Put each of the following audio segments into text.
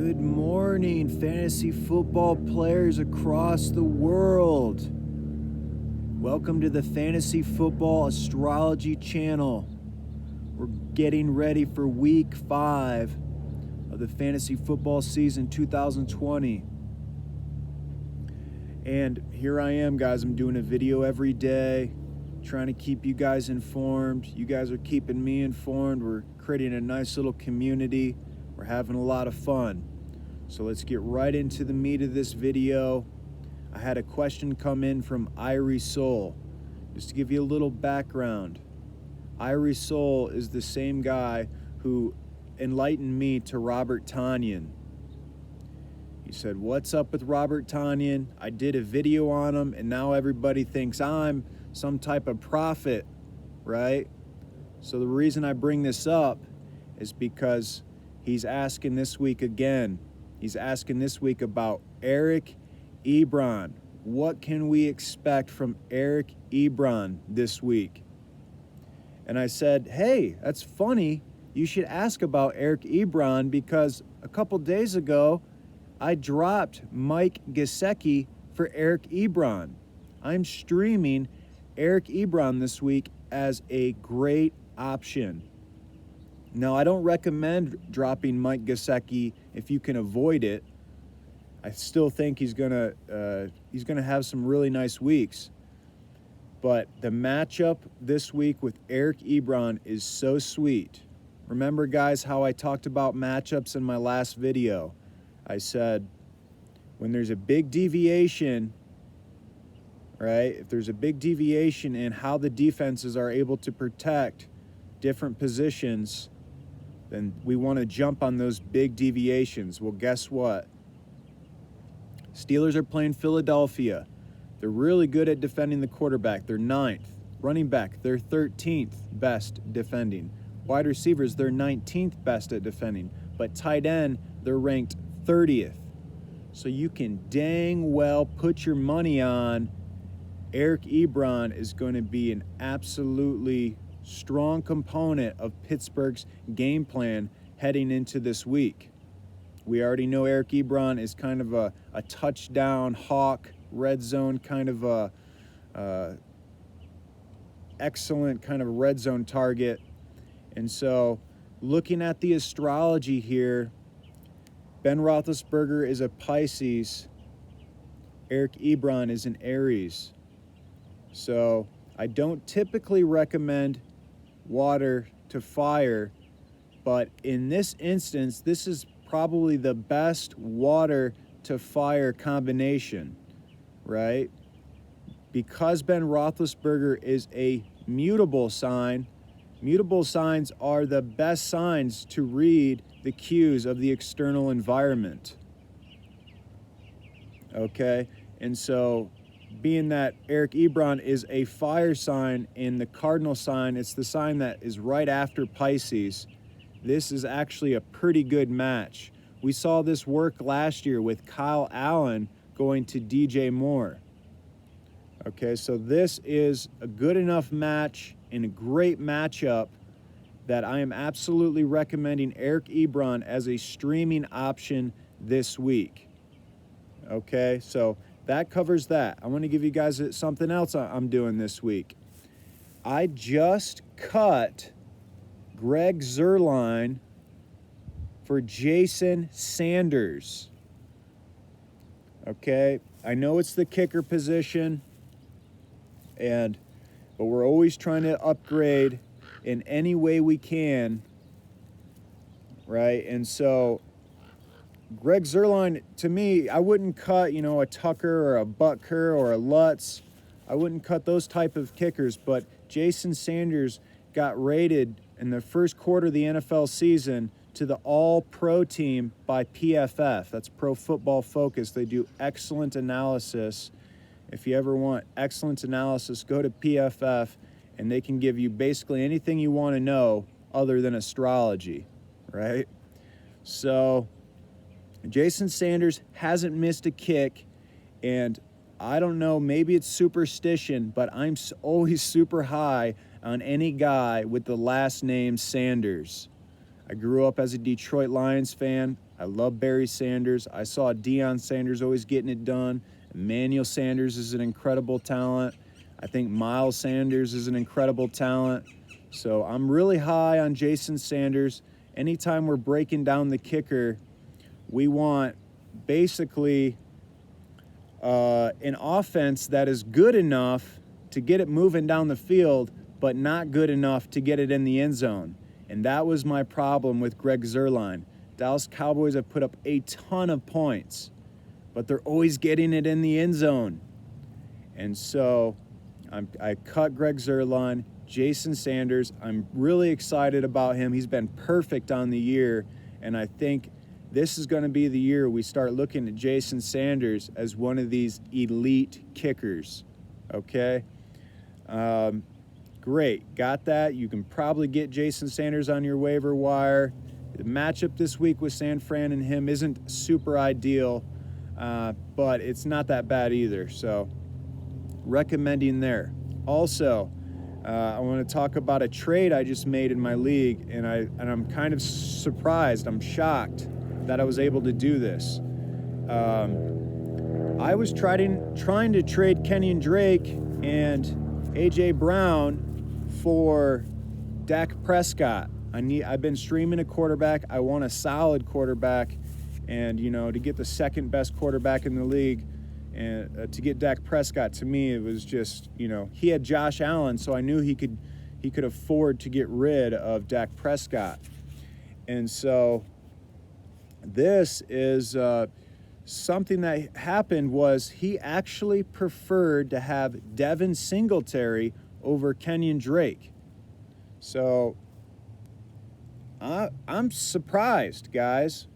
Good morning, fantasy football players across the world. Welcome to the Fantasy Football Astrology channel. We're getting ready for week 5 of the fantasy football season 2020. And here I am, guys. I'm doing a video every day, trying to keep you guys informed. You guys are keeping me informed. We're creating a nice little community. We're having a lot of fun. So let's get right into the meat of this video. I had a question come in from Irie Soul. Just to give you a little background, Irie Soul is the same guy who enlightened me to Robert Tonyan. He said, "What's up with Robert Tonyan? I did a video on him and now everybody thinks I'm some type of prophet," right? So the reason I bring this up is because he's asking this week again. He's asking this week about Eric Ebron. What can we expect from Eric Ebron this week? And I said, hey, that's funny. You should ask about Eric Ebron because a couple days ago, I dropped Mike Gesicki for Eric Ebron. I'm streaming Eric Ebron this week as a great option. Now, I don't recommend dropping Mike Gesicki if you can avoid it. I still think he's gonna have some really nice weeks. But the matchup this week with Eric Ebron is so sweet. Remember, guys, how I talked about matchups in my last video? I said, when there's a big deviation, right? If there's a big deviation in how the defenses are able to protect different positions, then we want to jump on those big deviations. Well, guess what? Steelers are playing Philadelphia. They're really good at defending the quarterback. They're 9th. Running back, they're 13th best defending. Wide receivers, they're 19th best at defending. But tight end, they're ranked 30th. So you can dang well put your money on Eric Ebron is going to be an absolutely strong component of Pittsburgh's game plan heading into this week. We already know Eric Ebron is kind of a touchdown hawk, red zone kind of a excellent kind of red zone target. And so looking at the astrology here, Ben Roethlisberger is a Pisces, Eric Ebron is an Aries. So I don't typically recommend water to fire, but in this instance, this is probably the best water to fire combination, right? Because Ben Roethlisberger is a mutable sign, mutable signs are the best signs to read the cues of the external environment. Okay, and so being that Eric Ebron is a fire sign in the cardinal sign, it's the sign that is right after Pisces. This is actually a pretty good match. We saw this work last year with Kyle Allen going to DJ Moore. Okay, so this is a good enough match and a great matchup that I am absolutely recommending Eric Ebron as a streaming option this week. Okay, so that covers that. I want to give you guys something else I'm doing this week. I just cut Greg Zuerlein for Jason Sanders. Okay, I know it's the kicker position, but we're always trying to upgrade in any way we can, right? And so Greg Zuerlein, to me, I wouldn't cut, a Tucker or a Butker or a Lutz. I wouldn't cut those type of kickers, but Jason Sanders got rated in the first quarter of the NFL season to the All-Pro team by PFF. That's Pro Football Focus. They do excellent analysis. If you ever want excellent analysis, go to PFF, and they can give you basically anything you want to know other than astrology, right? So Jason Sanders hasn't missed a kick, and I don't know, maybe it's superstition, but I'm always super high on any guy with the last name Sanders. I grew up as a Detroit Lions fan. I love Barry Sanders. I saw Deion Sanders always getting it done. Emmanuel Sanders is an incredible talent. I think Miles Sanders is an incredible talent. So I'm really high on Jason Sanders. Anytime we're breaking down the kicker, we want basically an offense that is good enough to get it moving down the field, but not good enough to get it in the end zone. And that was my problem with Greg Zuerlein. Dallas Cowboys have put up a ton of points, but they're always getting it in the end zone. And so I cut Greg Zuerlein. Jason Sanders, I'm really excited about him. He's been perfect on the year, and I think this is going to be the year we start looking at Jason Sanders as one of these elite kickers, okay? Great, got that. You can probably get Jason Sanders on your waiver wire. The matchup this week with San Fran and him isn't super ideal, but it's not that bad either, so recommending there. Also, I want to talk about a trade I just made in my league, and I'm kind of surprised. I'm shocked that I was able to do this. I was trying to trade Kenyan Drake and A.J. Brown for Dak Prescott. I've been streaming a quarterback. I want a solid quarterback, and to get the second best quarterback in the league, and to get Dak Prescott, to me it was just he had Josh Allen, so I knew he could afford to get rid of Dak Prescott, and so this is something that happened was he actually preferred to have Devin Singletary over Kenyan Drake. So I'm surprised, guys.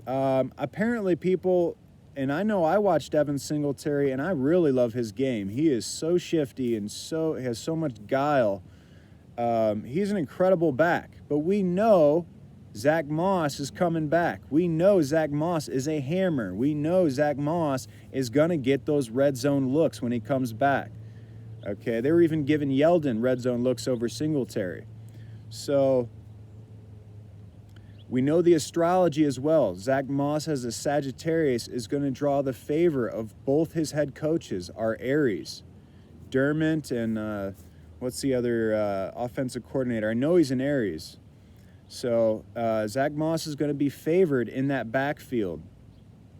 Apparently people, and I know I watched Devin Singletary, and I really love his game. He is so shifty and has so much guile. He's an incredible back, but we know Zach Moss is coming back. We know Zach Moss is a hammer. We know Zach Moss is going to get those red zone looks when he comes back. Okay, they were even giving Yeldon red zone looks over Singletary. So we know the astrology as well. Zach Moss as a Sagittarius is going to draw the favor of both his head coaches, our Aries. Dermott and what's the other offensive coordinator? I know he's an Aries. So Zach Moss is going to be favored in that backfield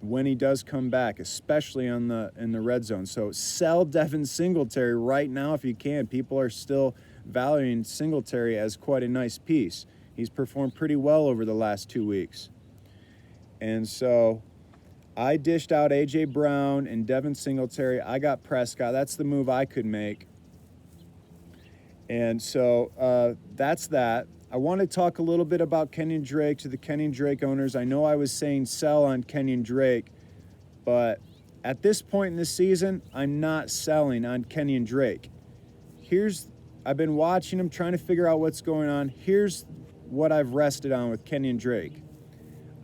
when he does come back, especially in the red zone. So sell Devin Singletary right now if you can. People are still valuing Singletary as quite a nice piece. He's performed pretty well over the last 2 weeks. And so I dished out A.J. Brown and Devin Singletary. I got Prescott. That's the move I could make. And so that's that. I want to talk a little bit about Kenyan Drake to the Kenyan Drake owners. I know I was saying sell on Kenyan Drake, but at this point in the season, I'm not selling on Kenyan Drake. I've been watching him, trying to figure out what's going on. Here's what I've rested on with Kenyan Drake.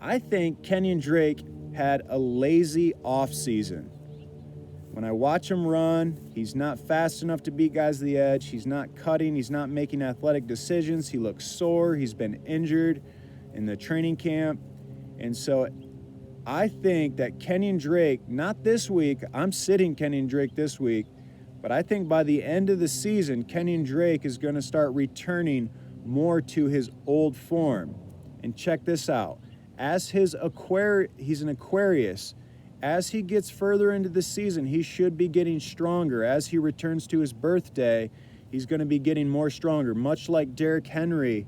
I think Kenyan Drake had a lazy offseason. When I watch him run, he's not fast enough to beat guys to the edge. He's not cutting. He's not making athletic decisions. He looks sore. He's been injured in the training camp. And so I think that Kenyan Drake, not this week, I'm sitting Kenyan Drake this week, but I think by the end of the season, Kenyan Drake is going to start returning more to his old form. And check this out. He's an Aquarius. As he gets further into the season, he should be getting stronger. As he returns to his birthday, he's going to be getting more stronger. Much like Derrick Henry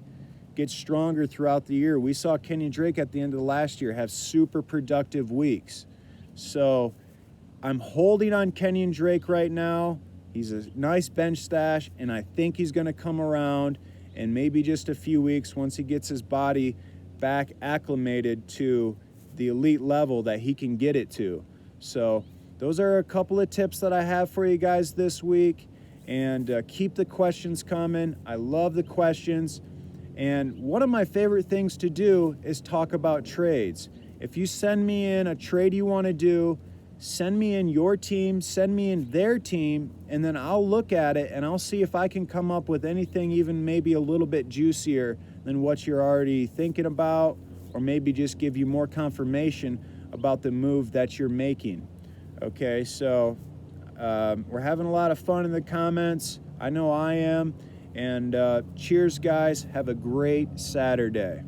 gets stronger throughout the year. We saw Kenyan Drake at the end of the last year have super productive weeks. So I'm holding on Kenyan Drake right now. He's a nice bench stash, and I think he's going to come around in maybe just a few weeks once he gets his body back acclimated to the elite level that he can get it to. So those are a couple of tips that I have for you guys this week, and keep the questions coming. I love the questions, and one of my favorite things to do is talk about trades. If you send me in a trade you want to do, send me in your team, send me in their team, and then I'll look at it and I'll see if I can come up with anything even maybe a little bit juicier than what you're already thinking about, or maybe just give you more confirmation about the move that you're making. Okay, so we're having a lot of fun in the comments. I know I am. And cheers, guys. Have a great Saturday.